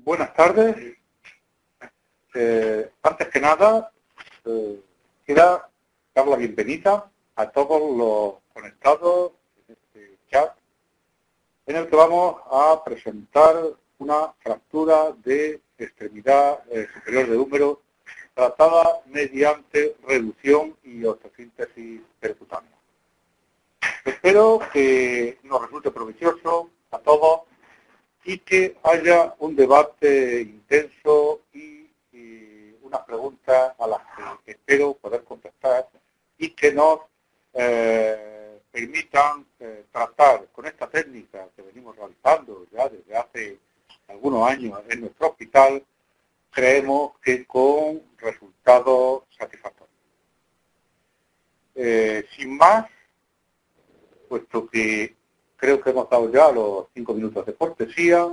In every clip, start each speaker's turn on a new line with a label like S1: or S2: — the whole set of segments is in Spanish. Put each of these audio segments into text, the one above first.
S1: Buenas tardes. Antes que nada, quiero dar la bienvenida a todos los conectados en este chat, en el que vamos a presentar una fractura de extremidad superior de húmero tratada mediante reducción y osteosíntesis percutánea. Espero que nos resulte provechoso a todos y que haya un debate intenso y unas preguntas a las que espero poder contestar y que nos permitan tratar con esta técnica que venimos realizando ya desde hace algunos años en nuestro hospital, creemos que con resultados satisfactorios. Sin más, puesto que creo que hemos dado ya los 5 minutos de cortesía,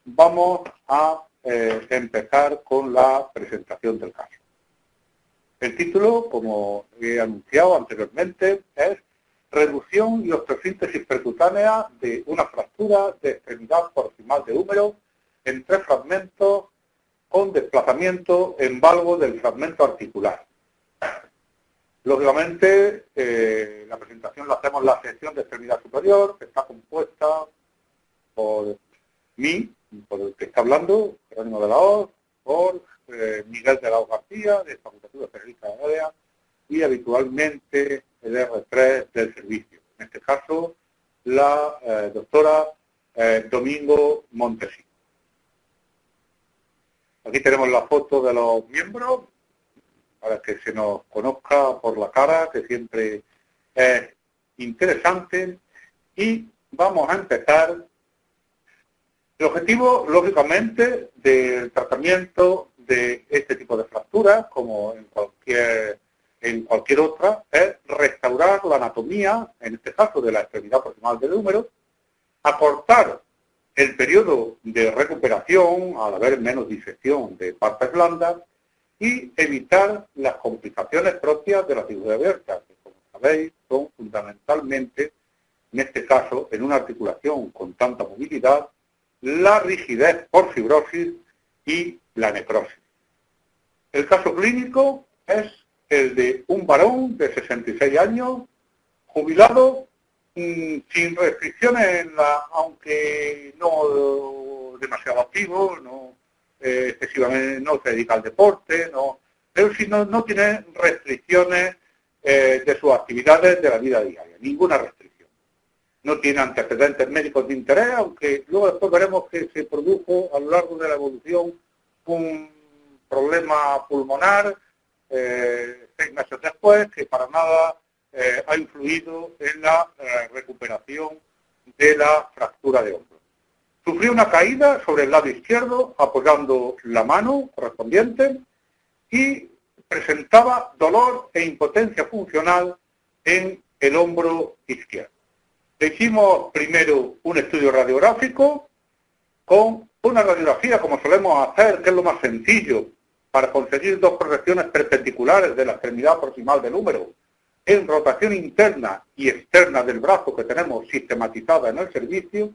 S1: vamos a empezar con la presentación del caso. El título, como he anunciado anteriormente, es Reducción y osteosíntesis percutánea de una fractura de extremidad proximal de húmero en 3 fragmentos con desplazamiento en valgo del fragmento articular. Lógicamente, la presentación la hacemos en la sección de extremidad superior, que está compuesta por mí, por el que está hablando, Jerónimo de la Hoz, por Miguel de la Hoz García, de Facultativa Especialista de Área, y habitualmente el R3 del servicio. En este caso, la doctora Domingo Montesino. Aquí tenemos la foto de los miembros, para que se nos conozca por la cara, que siempre es interesante. Y vamos a empezar. El objetivo, lógicamente, del tratamiento de este tipo de fracturas, como en cualquier otra, es restaurar la anatomía, en este caso de la extremidad proximal del húmero, acortar el periodo de recuperación al haber menos disección de partes blandas, y evitar las complicaciones propias de la cirugía abierta, que como sabéis son fundamentalmente, en este caso, en una articulación con tanta movilidad, la rigidez por fibrosis y la necrosis. El caso clínico es el de un varón de 66 años, jubilado, sin restricciones, aunque no demasiado activo, no excesivamente, no se dedica al deporte, pero si no tiene restricciones de sus actividades de la vida diaria, ninguna restricción. No tiene antecedentes médicos de interés, aunque luego después veremos que se produjo a lo largo de la evolución un problema pulmonar 6 meses después, que para nada ha influido en la recuperación de la fractura de hombro. Sufrió una caída sobre el lado izquierdo, apoyando la mano correspondiente, y presentaba dolor e impotencia funcional en el hombro izquierdo. Le hicimos primero un estudio radiográfico con una radiografía, como solemos hacer, que es lo más sencillo, para conseguir 2 proyecciones perpendiculares de la extremidad proximal del húmero, en rotación interna y externa del brazo que tenemos sistematizada en el servicio.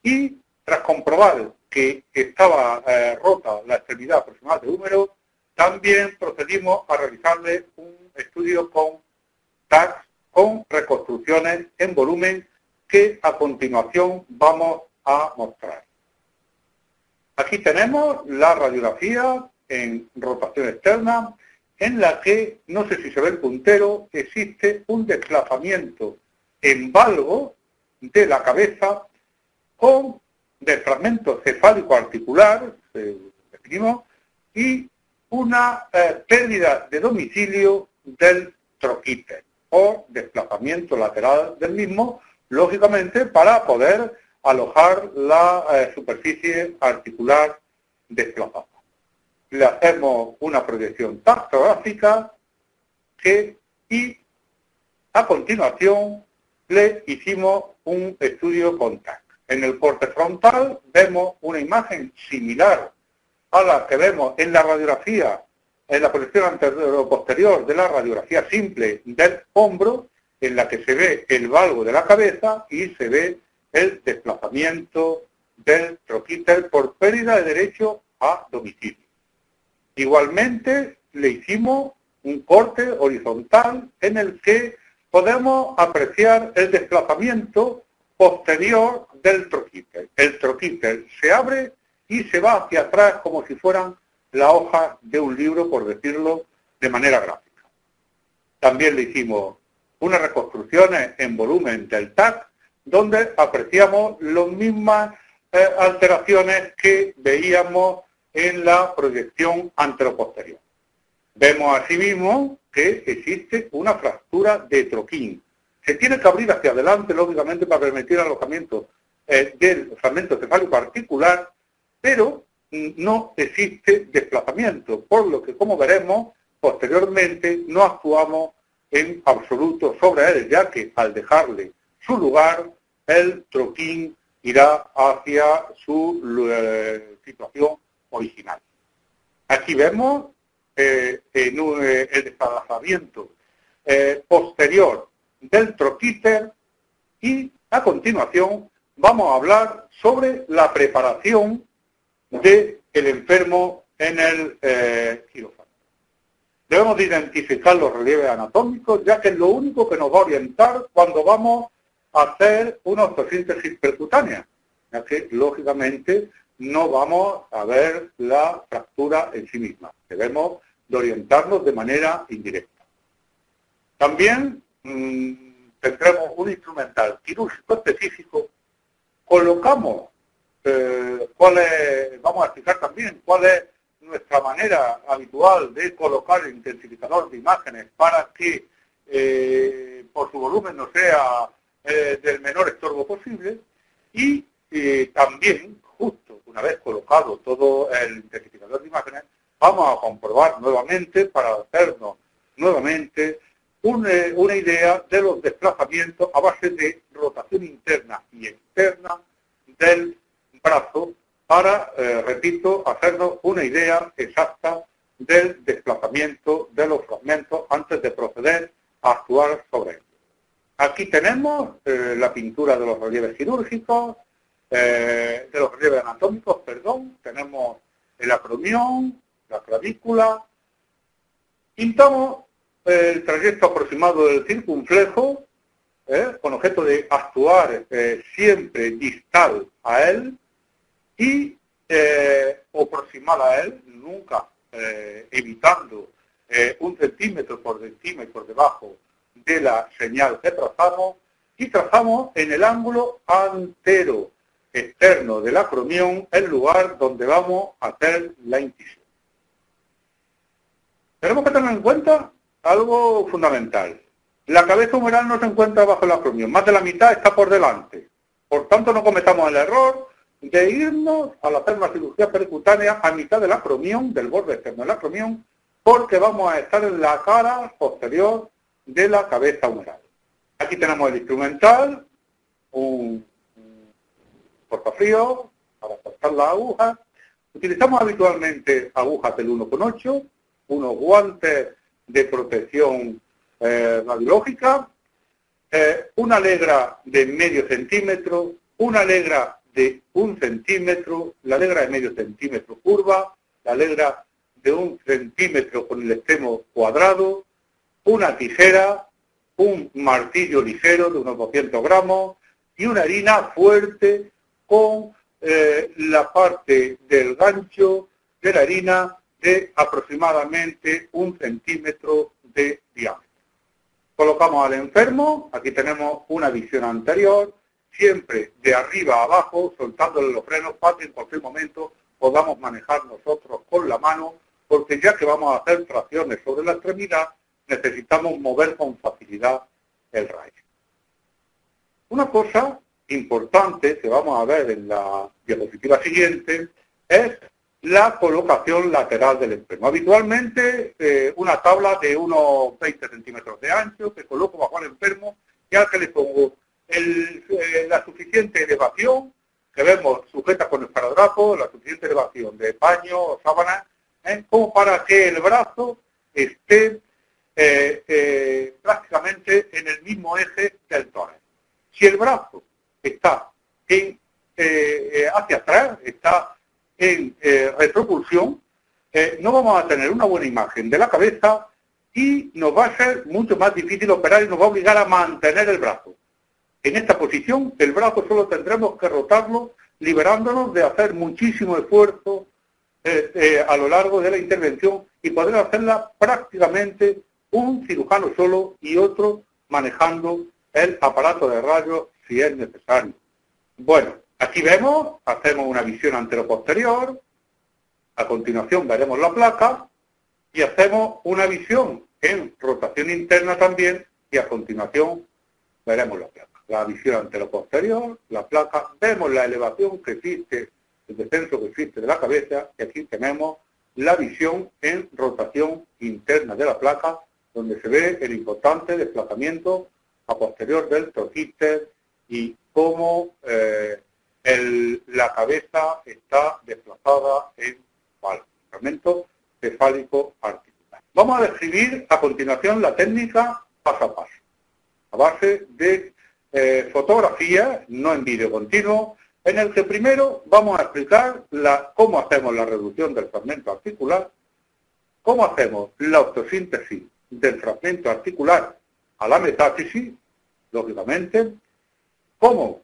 S1: Y tras comprobar que estaba rota la extremidad proximal del húmero, también procedimos a realizarle un estudio con TACs, con reconstrucciones en volumen, que a continuación vamos a mostrar. Aquí tenemos la radiografía en rotación externa, en la que, no sé si se ve el puntero, existe un desplazamiento en valgo de la cabeza con del fragmento cefálico articular, definimos, y una pérdida de domicilio del troquíter o desplazamiento lateral del mismo, lógicamente para poder alojar la superficie articular desplazada. Le hacemos una proyección taxográfica y a continuación le hicimos un estudio con TAC. En el corte frontal vemos una imagen similar a la que vemos en la radiografía, en la proyección anterior-posterior de la radiografía simple del hombro, en la que se ve el valgo de la cabeza y se ve el desplazamiento del troquíter por pérdida de derecho a domicilio. Igualmente le hicimos un corte horizontal en el que podemos apreciar el desplazamiento posterior del troquíter. El troquíter se abre y se va hacia atrás como si fueran las hojas de un libro, por decirlo de manera gráfica. También le hicimos unas reconstrucciones en volumen del TAC, donde apreciamos las mismas alteraciones que veíamos en la proyección anteroposterior. Vemos asimismo que existe una fractura de troquín. Se tiene que abrir hacia adelante, lógicamente, para permitir el alojamiento del fragmento cefálico articular, pero no existe desplazamiento, por lo que, como veremos, posteriormente no actuamos en absoluto sobre él, ya que al dejarle su lugar, el troquín irá hacia su situación original. Aquí vemos el desplazamiento posterior del troquíter y a continuación vamos a hablar sobre la preparación del enfermo en el quirófano. Debemos de identificar los relieves anatómicos, ya que es lo único que nos va a orientar cuando vamos a hacer una osteosíntesis percutánea, ya que lógicamente no vamos a ver la fractura en sí misma. Debemos de orientarnos de manera indirecta. También tendremos un instrumental quirúrgico específico. Colocamos vamos a explicar también cuál es nuestra manera habitual de colocar el intensificador de imágenes para que por su volumen no sea del menor estorbo posible, y también, justo una vez colocado todo el intensificador de imágenes, vamos a comprobar nuevamente, para hacernos nuevamente una idea de los desplazamientos a base de rotación interna y externa del brazo para, repito, hacernos una idea exacta del desplazamiento de los fragmentos antes de proceder a actuar sobre ellos. Aquí tenemos la pintura de los relieves quirúrgicos, de los relieves anatómicos, perdón. Tenemos el acromión, la clavícula. Pintamos el trayecto aproximado del circunflejo, con objeto de actuar siempre distal a él y o proximal a él, nunca evitando 1 centímetro por encima y por debajo de la señal que trazamos, y trazamos en el ángulo antero externo del acromión el lugar donde vamos a hacer la incisión. Tenemos que tener en cuenta algo fundamental. La cabeza humeral no se encuentra bajo el acromión, más de la mitad está por delante. Por tanto, no cometamos el error de irnos al hacer una cirugía percutánea a mitad del acromión, del borde externo del acromión, porque vamos a estar en la cara posterior de la cabeza humeral. Aquí tenemos el instrumental, un portafrío para cortar la aguja. Utilizamos habitualmente agujas del 1,8, unos guantes de protección radiológica, una legra de medio centímetro, una legra de 1 centímetro, la legra de medio centímetro curva, la legra de 1 centímetro con el extremo cuadrado, una tijera, un martillo ligero de unos 200 gramos y una harina fuerte con la parte del gancho de la harina de aproximadamente 1 centímetro de diámetro. Colocamos al enfermo, aquí tenemos una visión anterior, siempre de arriba a abajo, soltándole los frenos para que en cualquier momento podamos manejar nosotros con la mano, porque ya que vamos a hacer tracciones sobre la extremidad, necesitamos mover con facilidad el rayo. Una cosa importante que vamos a ver en la diapositiva siguiente es la colocación lateral del enfermo. Habitualmente una tabla de unos 20 centímetros de ancho que coloco bajo el enfermo y al que le pongo la suficiente elevación que vemos sujeta con esparadrapo, la suficiente elevación de paño o sábana, como para que el brazo esté prácticamente en el mismo eje del tórax. Si el brazo está en hacia atrás, está en retropulsión, no vamos a tener una buena imagen de la cabeza y nos va a ser mucho más difícil operar y nos va a obligar a mantener el brazo. En esta posición, el brazo solo tendremos que rotarlo, liberándonos de hacer muchísimo esfuerzo a lo largo de la intervención y poder hacerla prácticamente un cirujano solo y otro manejando el aparato de rayos si es necesario. Bueno, aquí vemos, hacemos una visión antero-posterior, a continuación veremos la placa y hacemos una visión en rotación interna también y a continuación veremos la placa. La visión antero-posterior, la placa, vemos la elevación que existe, el descenso que existe de la cabeza y aquí tenemos la visión en rotación interna de la placa donde se ve el importante desplazamiento a posterior del troquíter y cómo la cabeza está desplazada en fragmento cefálico articular. Vamos a describir a continuación la técnica paso a paso, a base de fotografía, no en vídeo continuo, en el que primero vamos a explicar cómo hacemos la reducción del fragmento articular, cómo hacemos la osteosíntesis del fragmento articular a la metáfisis, lógicamente, cómo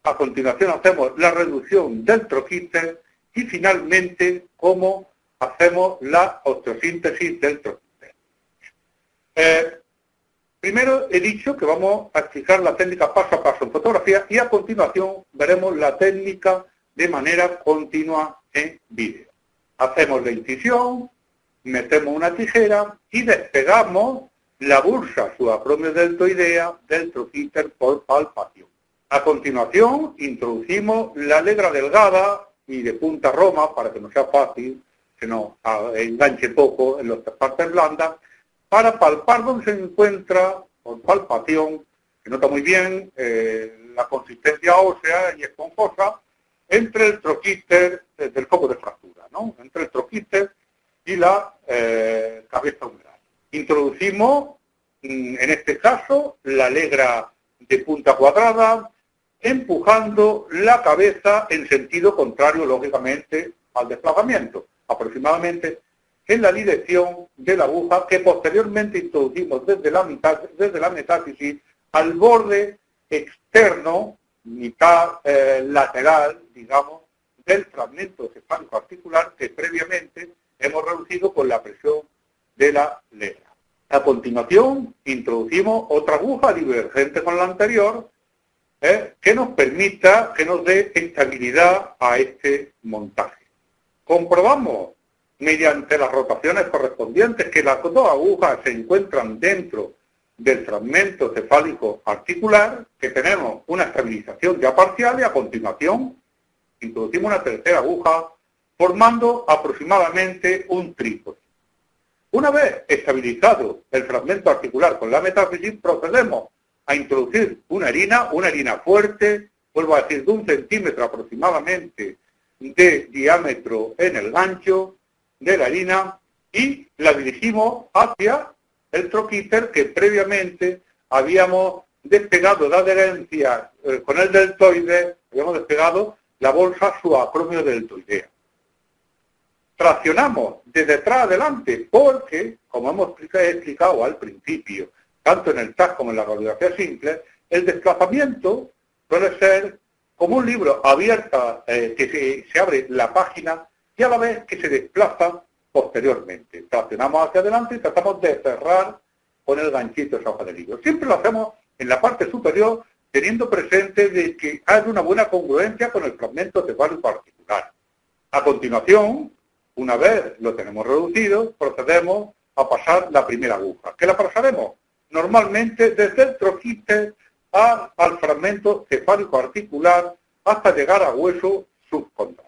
S1: a continuación hacemos la reducción del troquíter y finalmente cómo hacemos la osteosíntesis del troquíter. Primero he dicho que vamos a explicar la técnica paso a paso en fotografía y a continuación veremos la técnica de manera continua en vídeo. Hacemos la incisión, metemos una tijera y despegamos la bursa subacromio-deltoidea del troquíter por palpación. A continuación introducimos la legra delgada y de punta roma para que no sea fácil, que nos enganche poco en las partes blandas, para palpar donde se encuentra, por palpación, que nota muy bien la consistencia ósea y esponjosa, entre el troquíter del foco de fractura, ¿no? Entre el troquíter y la cabeza umbral. Introducimos, en este caso, la legra de punta cuadrada, empujando la cabeza en sentido contrario, lógicamente, al desplazamiento, aproximadamente en la dirección de la aguja que posteriormente introducimos desde la metáfisis al borde externo, mitad lateral, digamos, del fragmento cefálico articular que previamente hemos reducido con la presión de la legra. A continuación, introducimos otra aguja divergente con la anterior, que nos permita, que nos dé estabilidad a este montaje. Comprobamos mediante las rotaciones correspondientes que las dos agujas se encuentran dentro del fragmento cefálico articular, que tenemos una estabilización ya parcial y a continuación introducimos una tercera aguja formando aproximadamente un trípode. Una vez estabilizado el fragmento articular con la metáfisis, procedemos a introducir una harina fuerte, vuelvo a decir, de 1 centímetro aproximadamente de diámetro en el gancho de la harina y la dirigimos hacia el troquíter que previamente habíamos despegado de adherencia con el deltoide, habíamos despegado la bolsa subacromio-deltoidea. Traccionamos de detrás adelante porque, como hemos explicado al principio, tanto en el TAC como en la radiografía simple, el desplazamiento suele ser como un libro abierto que se abre la página y a la vez que se desplaza posteriormente. Traccionamos hacia adelante y tratamos de cerrar con el ganchito esa hoja de libro. Siempre lo hacemos en la parte superior teniendo presente de que hay una buena congruencia con el fragmento cefálico articular. A continuación, una vez lo tenemos reducido, procedemos a pasar la primera aguja. ¿Qué la pasaremos? Normalmente desde el troquíter al fragmento cefálico articular hasta llegar a hueso subcontral.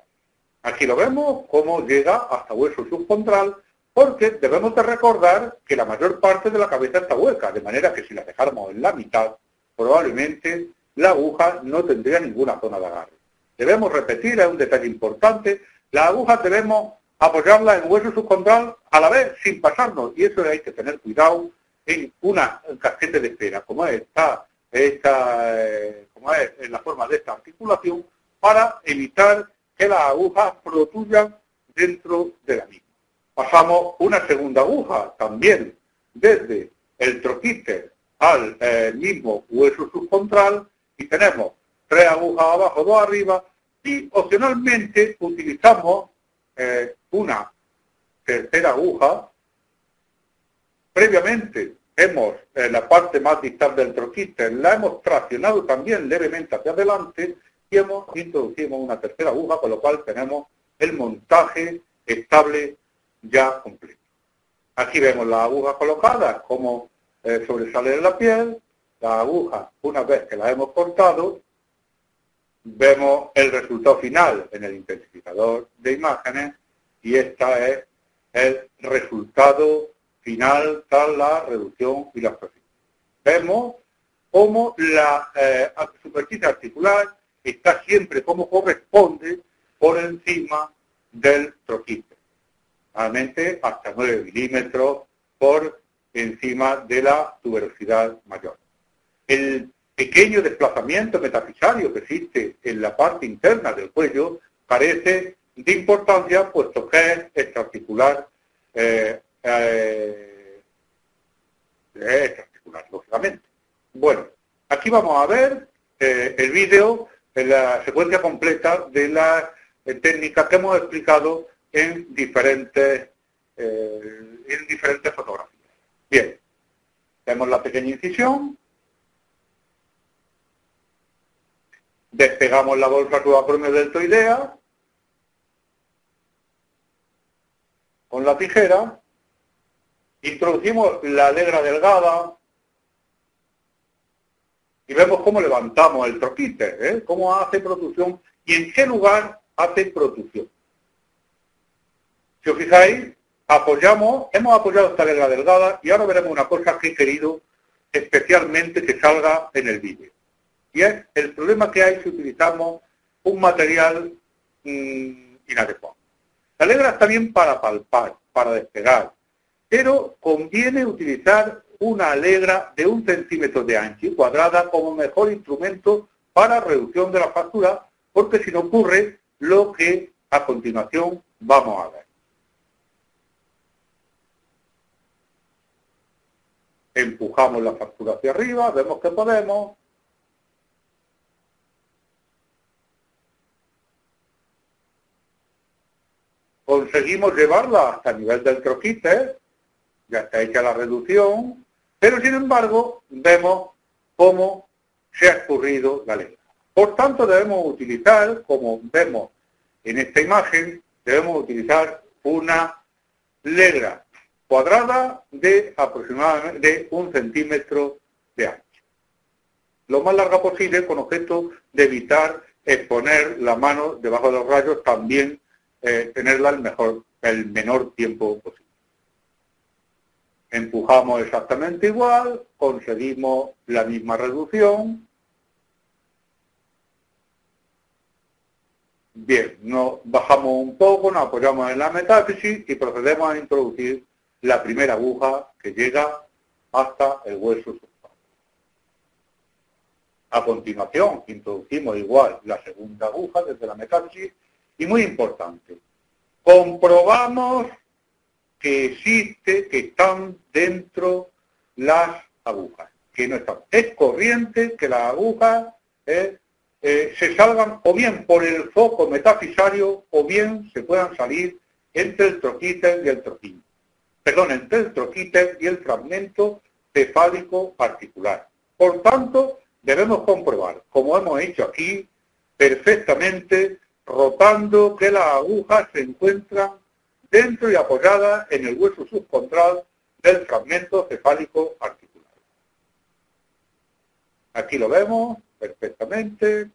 S1: Aquí lo vemos cómo llega hasta hueso subcontral, porque debemos de recordar que la mayor parte de la cabeza está hueca, de manera que si la dejáramos en la mitad, probablemente la aguja no tendría ninguna zona de agarre. Debemos repetir, es un detalle importante, las agujas debemos apoyarla en hueso subcontral a la vez sin pasarnos, y eso hay que tener cuidado en una casquete de espera, como es en la forma de esta articulación, para evitar que las agujas protuyan dentro de la misma. Pasamos una segunda aguja también desde el troquíter al mismo hueso subcontral y tenemos 3 agujas abajo, 2 arriba y opcionalmente utilizamos una tercera aguja. Previamente hemos, en la parte más distal del troquíter, la hemos traccionado también levemente hacia adelante y hemos introducido una tercera aguja, con lo cual tenemos el montaje estable ya completo. Aquí vemos las agujas colocadas, como sobresale de la piel. Las agujas, una vez que las hemos cortado, vemos el resultado final en el intensificador de imágenes y este es el resultado final tras la reducción y la absorción. Vemos cómo la superficie articular está siempre como corresponde por encima del troquíter, realmente hasta 9 milímetros por encima de la tuberosidad mayor. El pequeño desplazamiento metafisario que existe en la parte interna del cuello carece de importancia, puesto que es extraarticular, lógicamente. Bueno, aquí vamos a ver el vídeo, la secuencia completa de las técnicas que hemos explicado en diferentes fotografías. Bien, vemos la pequeña incisión, despegamos la bolsa subacromideltoidea con la tijera, introducimos la alegra delgada y vemos cómo levantamos el troquíter, cómo hace protrusión y en qué lugar hace protrusión. Si os fijáis, hemos apoyado esta alegra delgada y ahora veremos una cosa que he querido especialmente que salga en el vídeo. Y es el problema que hay si utilizamos un material inadecuado. La alegra está bien para palpar, para despegar, pero conviene utilizar una alegra de 1 centímetro de ancho y cuadrada como mejor instrumento para reducción de la fractura, porque si no ocurre lo que a continuación vamos a ver. Empujamos la fractura hacia arriba, vemos que podemos. Conseguimos llevarla hasta el nivel del troquíter, ya está hecha la reducción, pero sin embargo vemos cómo se ha escurrido la alegra. Por tanto debemos utilizar, como vemos en esta imagen, debemos utilizar una alegra cuadrada de aproximadamente 1 centímetro de ancho. Lo más larga posible con objeto de evitar exponer la mano debajo de los rayos, también tenerla el menor tiempo posible. Empujamos exactamente igual, conseguimos la misma reducción. Bien, nos bajamos un poco, nos apoyamos en la metáfisis y procedemos a introducir la primera aguja que llega hasta el hueso subclavicular. A continuación, introducimos igual la segunda aguja desde la metáfisis y muy importante, comprobamos que están dentro las agujas, que no están. Es corriente que las agujas se salgan o bien por el foco metafisario o bien se puedan salir entre el troquíter y el troquín. Perdón, entre el troquíter y el fragmento cefálico articular. Por tanto, debemos comprobar, como hemos hecho aquí, perfectamente, rotando que las agujas se encuentran dentro y apoyadas en el hueso subcontral del fragmento cefálico articular. Aquí lo vemos perfectamente.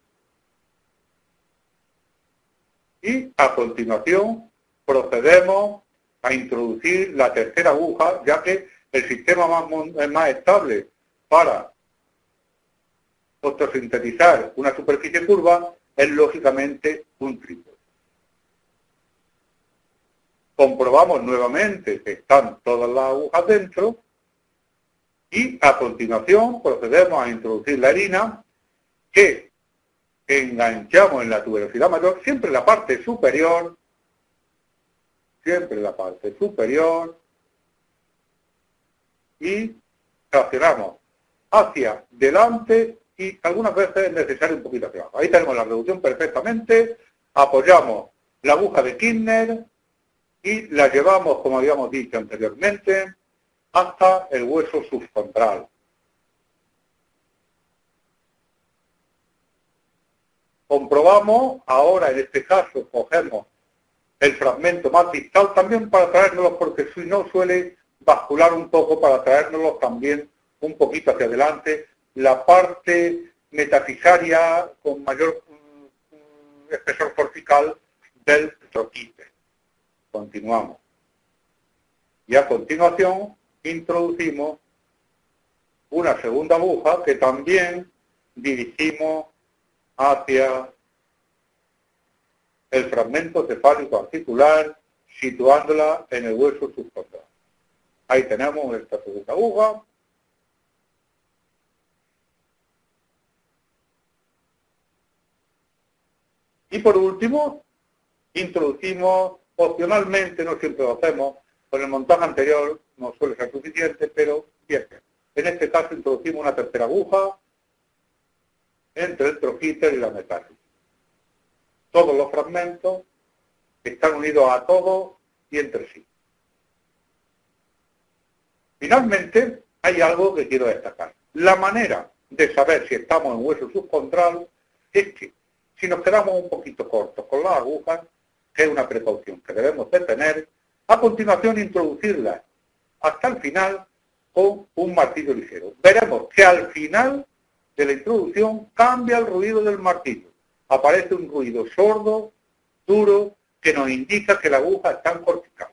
S1: Y a continuación procedemos a introducir la tercera aguja, ya que el sistema más estable para fotosintetizar una superficie curva es lógicamente un trípode. Comprobamos nuevamente que están todas las agujas dentro y a continuación procedemos a introducir la harina que enganchamos en la tuberosidad mayor, siempre en la parte superior, y traccionamos hacia delante y algunas veces es necesario un poquito hacia abajo. Ahí tenemos la reducción perfectamente, apoyamos la aguja de Kirchner y la llevamos, como habíamos dicho anteriormente, hasta el hueso subcontral. Comprobamos, ahora en este caso cogemos el fragmento más distal también para traérnoslo, porque si no suele bascular un poco para traérnoslo también un poquito hacia adelante, la parte metafisaria con mayor espesor cortical del troquite. Continuamos. Y a continuación introducimos una segunda aguja que también dirigimos hacia el fragmento cefálico articular, situándola en el hueso subcontral. Ahí tenemos esta segunda aguja. Y por último, introducimos opcionalmente, no siempre lo hacemos, con el montaje anterior no suele ser suficiente, pero bien. En este caso introducimos una tercera aguja entre el troquíter y la metáfisis. Todos los fragmentos están unidos a todos y entre sí. Finalmente, hay algo que quiero destacar. La manera de saber si estamos en hueso subcontral es que si nos quedamos un poquito cortos con las agujas, que es una precaución que debemos de tener, a continuación introducirlas hasta el final con un martillo ligero. Veremos que al final de la introducción cambia el ruido del martillo. Aparece un ruido sordo, duro, que nos indica que la aguja está en cortical.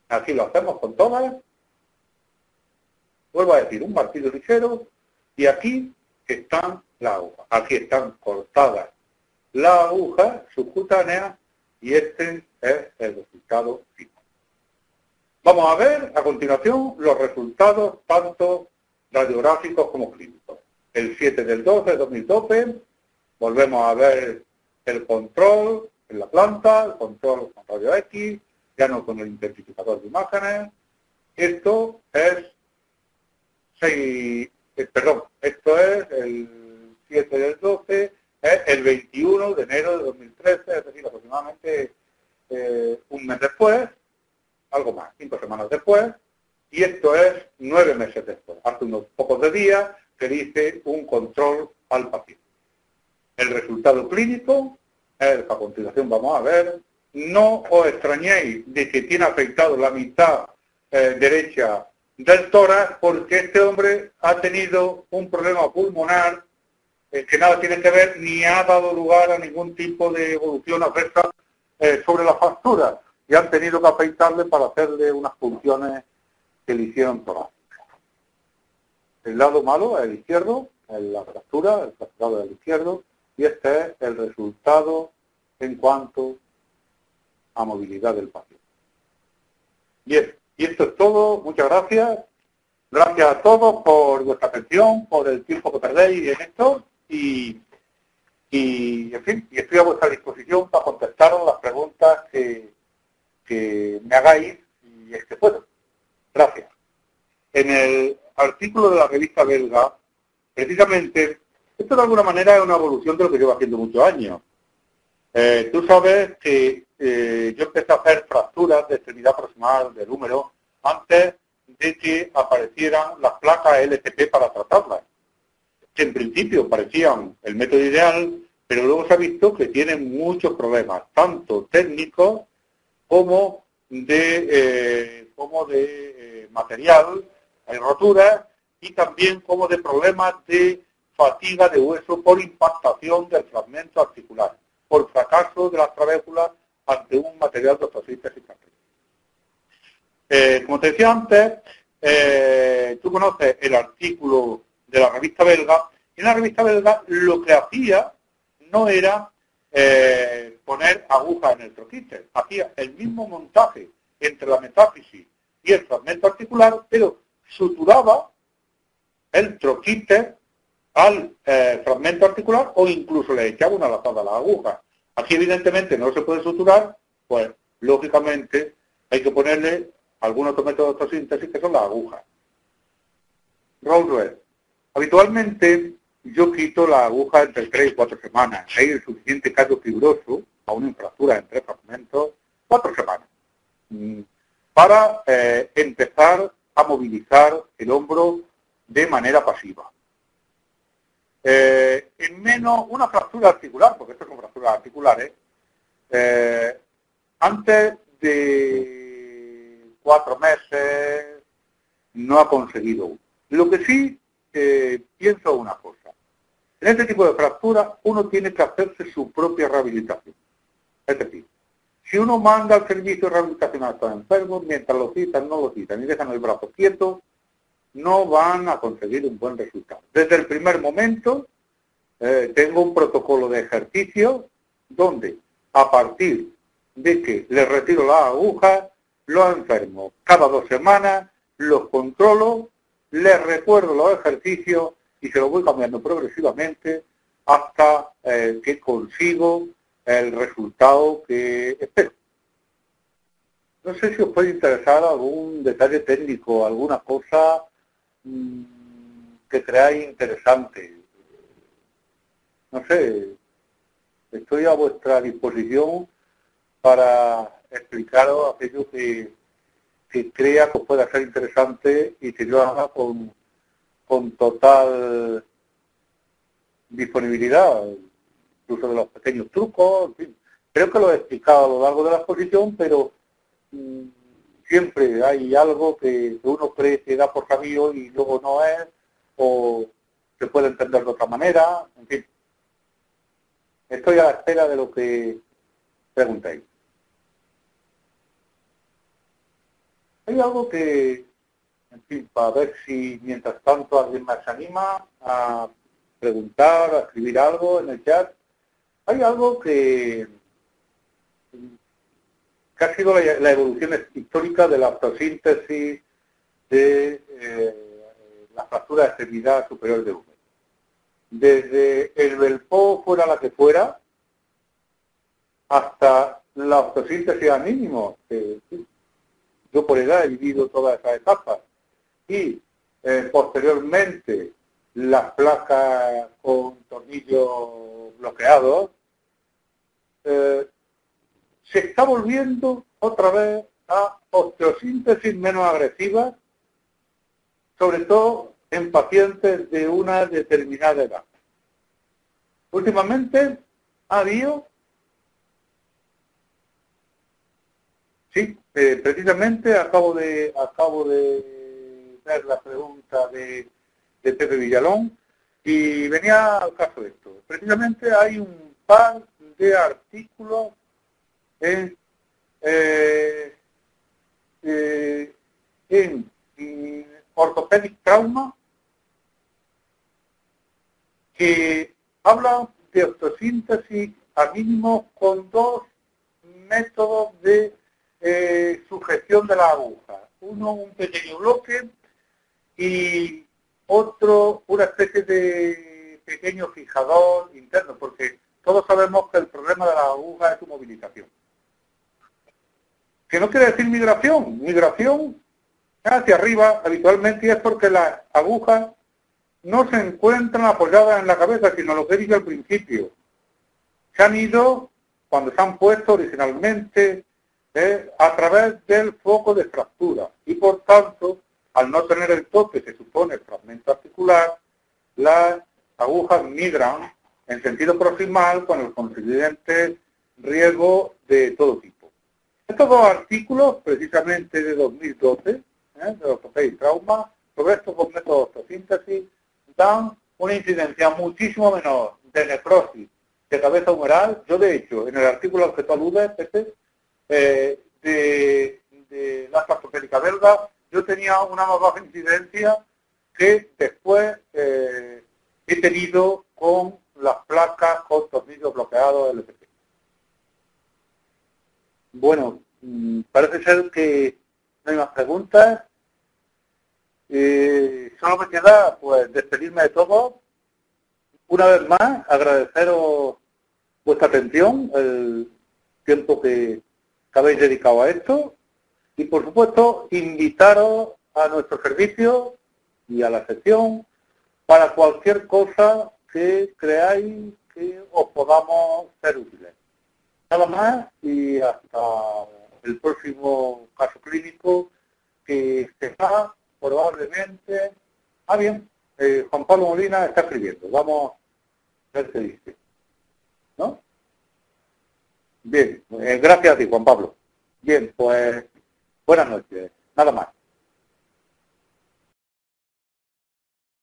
S1: Así lo hacemos con todas. Vuelvo a decir, un martillo ligero, y aquí están las agujas. Aquí están cortadas las agujas subcutáneas y este es el resultado final. Vamos a ver a continuación los resultados tanto radiográficos como clínicos. El 7 del 12 de 2012, volvemos a ver el control en la planta, el control con radio X, ya no con el intensificador de imágenes. Esto es esto es el 7 del 12, es el 21 de enero de 2013, es decir, aproximadamente un mes después, algo más, 5 semanas después, y esto es 9 meses después, hace unos pocos de días que dice un control al paciente. El resultado clínico es, a continuación vamos a ver, no os extrañéis de que tiene afectado la mitad derecha del tórax, porque este hombre ha tenido un problema pulmonar que nada tiene que ver ni ha dado lugar a ningún tipo de evolución adversa sobre la fractura, y han tenido que afeitarle para hacerle unas punciones que le hicieron torácicas. El lado malo es el izquierdo, es la fractura, el fracturado del izquierdo, y este es el resultado en cuanto a movilidad del paciente. Bien, y esto es todo. Muchas gracias. Gracias a todos por vuestra atención, por el tiempo que perdéis en esto, y en fin, y estoy a vuestra disposición para contestaros las preguntas que me hagáis, y es que puedo. Gracias. En el artículo de la revista belga, precisamente, esto de alguna manera es una evolución de lo que llevo haciendo muchos años. Tú sabes que yo empecé a hacer fracturas de extremidad proximal del húmero antes de que aparecieran las placas LTP para tratarlas, que en principio parecían el método ideal, pero luego se ha visto que tienen muchos problemas, tanto técnicos como de material, hay roturas, y también como de problemas de fatiga de hueso por impactación del fragmento articular, por fracaso de las trabéculas ante un material de osteoartritis y cartilaginosa. Como te decía antes, tú conoces el artículo de la revista belga, y en la revista belga lo que hacía no era poner agujas en el troquíter, hacía el mismo montaje entre la metáfisis y el fragmento articular, pero suturaba el troquíter al fragmento articular o incluso le echaba una lazada a la aguja. Aquí evidentemente no se puede suturar, pues lógicamente hay que ponerle algún otro método de osteosíntesis que son las agujas. Rollwell. Habitualmente yo quito la aguja entre 3 y 4 semanas. Hay el suficiente callo fibroso a una infractura en 3 fragmentos, 4 semanas, para empezar a movilizar el hombro de manera pasiva. En menos una fractura articular, porque estas son fracturas articulares, antes de 4 meses no ha conseguido. Lo que sí pienso una cosa. En este tipo de fracturas uno tiene que hacerse su propia rehabilitación. Es decir, si uno manda al servicio de rehabilitación a estos enfermos, mientras lo citan, no lo citan y dejan el brazo quieto, no van a conseguir un buen resultado. Desde el primer momento tengo un protocolo de ejercicio donde a partir de que les retiro las agujas, los enfermos cada 2 semanas los controlo, les recuerdo los ejercicios y se los voy cambiando progresivamente hasta que consigo el resultado que espero. No sé si os puede interesar algún detalle técnico, alguna cosa que creáis interesante. No sé, estoy a vuestra disposición para explicaros aquello que crea que os pueda ser interesante y que yo haga con total disponibilidad, incluso de los pequeños trucos, en fin. Creo que lo he explicado a lo largo de la exposición, pero siempre hay algo que uno cree que da por sabido y luego no es, o se puede entender de otra manera, en fin. Estoy a la espera de lo que preguntéis. Hay algo que, en fin, para ver si mientras tanto alguien más se anima a preguntar, a escribir algo en el chat. Hay algo que ha sido la evolución histórica de la osteosíntesis de la fractura de extremidad superior de húmero. Desde el Belfort fuera la que fuera, hasta la osteosíntesis a mínimo. Yo por edad he vivido todas esas etapas. Y posteriormente las placas con tornillos bloqueados, se está volviendo otra vez a osteosíntesis menos agresivas, sobre todo en pacientes de una determinada edad. Últimamente ha habido, sí, precisamente acabo de ver la pregunta de Pepe Villalón y venía al caso de esto. Precisamente hay un par de artículos en Orthopedic Trauma que hablan de osteosíntesis a mínimo con 2 métodos de sujeción de la aguja. Uno, un pequeño bloque, y otro, una especie de pequeño fijador interno, porque todos sabemos que el problema de la aguja es su movilización. Que no quiere decir migración. Migración hacia arriba habitualmente, y es porque las agujas no se encuentran apoyadas en la cabeza, sino lo que dije al principio. Se han ido, cuando se han puesto originalmente, a través del foco de fractura. Y por tanto, al no tener el tope, se supone el fragmento articular, las agujas migran en sentido proximal con el consiguiente riesgo de todo tipo. Estos 2 artículos, precisamente de 2012, de Orthopedic Trauma, sobre estos 2 métodos de osteosíntesis, dan una incidencia muchísimo menor de necrosis de cabeza humeral. Yo, de hecho, en el artículo al que tú aludes, Pepe, de la ortopédica belga, yo tenía una más baja incidencia que después he tenido con las placas con tornillos bloqueados LPP. Bueno, parece ser que no hay más preguntas. Solo me queda pues despedirme de todos una vez más, agradeceros vuestra atención, el tiempo que habéis dedicado a esto y, por supuesto, invitaros a nuestro servicio y a la sección para cualquier cosa que creáis que os podamos ser útiles. Nada más y hasta el próximo caso clínico que será probablemente... bien, Juan Pablo Molina está escribiendo. Vamos a ver qué dice. ¿No? Bien, gracias a ti, Juan Pablo. Bien, pues buenas noches. Nada más.